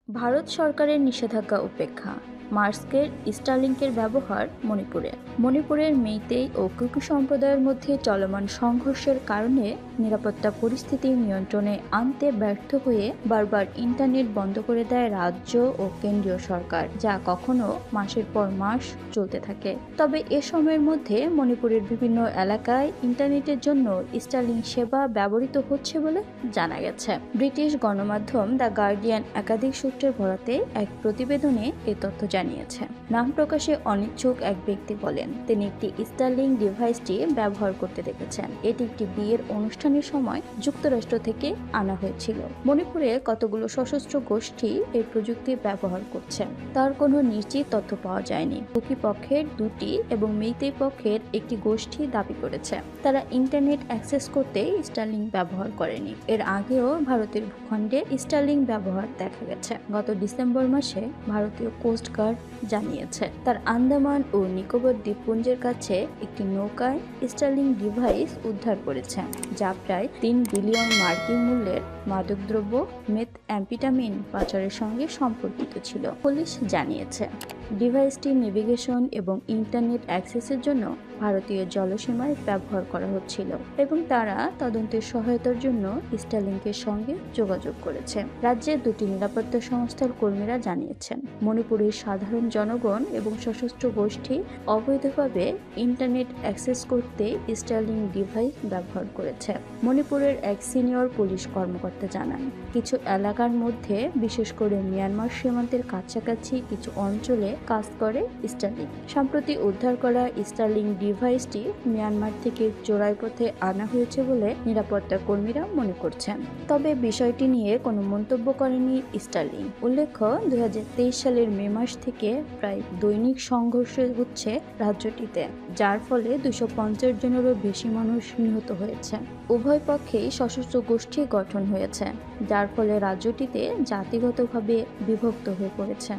ভারত সরকারের নিষেধাজ্ঞা উপেক্ষা মার্কসের স্টারলিংকের ব্যবহার মণিপুরের মেইতেই ও কুকি সম্প্রদায়ের মধ্যে চলমান সংঘর্ষের কারণে নিরাপত্তা পরিস্থিতি নিয়ন্ত্রণে আনতে ব্যর্থ হয়ে বারবার ইন্টারনেট বন্ধ করে দেয় রাজ্য ও কেন্দ্রীয় সরকার, যা কখনো মাসের পর মাস চলতে থাকে। তবে এ সময়ের মধ্যে মণিপুরের বিভিন্ন এলাকায় ইন্টারনেটের জন্য স্টারলিংক সেবা ব্যবহৃত হচ্ছে বলে জানা গেছে। ব্রিটিশ গণমাধ্যম দ্য গার্ডিয়ান একাধিক সূত্রের বরাতে এক প্রতিবেদনে এ তথ্য জানিয়েছে। নাম প্রকাশে অনিচ্ছুক এক ব্যক্তি বলেন, তিনি একটি স্টারলিংক ডিভাইসটি ব্যবহার করতে দেখেছেন। এটি একটি বিয়ের অনুষ্ঠানের সময় যুক্তরাষ্ট্র থেকে আনা হয়েছিল। মণিপুরে কতগুলো সশস্ত্র গোষ্ঠী এই প্রযুক্তি ব্যবহার করছে তার কোনো নিশ্চিত তথ্য পাওয়া যায়নি। কুকি পক্ষের দুটি এবং মেইতেই পক্ষের একটি গোষ্ঠী দাবি করেছে তারা ইন্টারনেট অ্যাক্সেস করতে স্টারলিংক ব্যবহার করেনি। এর আগেও ভারতের ভূখণ্ডে স্টারলিংক ব্যবহার দেখা গেছে। গত ডিসেম্বর মাসে ভারতীয় কোস্ট গার্ড জানিয়েছে তার আন্দামান ও নিকোবর দ্বীপপুঞ্জের কাছে একটি নৌকায় স্টারলিংক ডিভাইস উদ্ধার করেছে, যা প্রায় ৩ বিলিয়ন মার্কিন মূল্যের মাদকদ্রব্য মেথঅ্যাম্ফেটামিন পাচারের সঙ্গে সম্পর্কিত ছিল। পুলিশ জানিয়েছে ডিভাইসটি নেভিগেশন এবং ইন্টারনেট অ্যাক্সেসের জন্য ভারতীয় জলসীমায় ব্যবহার করা হচ্ছিল এবং তারা তদন্তের সহায়তার জন্য স্টারলিংকের সঙ্গে যোগাযোগ করেছে। রাজ্যের দুটি নিরাপত্তা সংস্থার কর্মীরা জানিয়েছেন মণিপুরের সাধারণ জনগণ এবং সশস্ত্র গোষ্ঠী অবৈধভাবে ইন্টারনেট অ্যাক্সেস করতে স্টারলিংক ডিভাইস ব্যবহার করেছে। মণিপুরের এক সিনিয়র পুলিশ কর্মকর্তা জানান, কিছু এলাকার মধ্যে, বিশেষ করে মিয়ানমার সীমান্তের কাছাকাছি কিছু অঞ্চলে কাজ করে স্টারলিংক। সম্প্রতি উদ্ধার করা স্টারলিংক ডিভাইসটি মিয়ানমার থেকে চোরাই পথে আনা হয়েছে বলে নিরাপত্তা কর্মীরা মনে করছেন। তবে বিষয়টি নিয়ে কোনো মন্তব্য করেনি স্টারলিংক। উল্লেখ্য, ২০২৩ সালের মে মাস থেকে প্রায় দৈনিক সংঘর্ষ হচ্ছে রাজ্যটিতে, যার ফলে ২৫০ জনেরও বেশি মানুষ নিহত হয়েছে। উভয় পক্ষেই সশস্ত্র গোষ্ঠী গঠন হয়েছে, যার ফলে রাজ্যটিতে জাতিগতভাবে বিভক্ত হয়ে পড়েছে।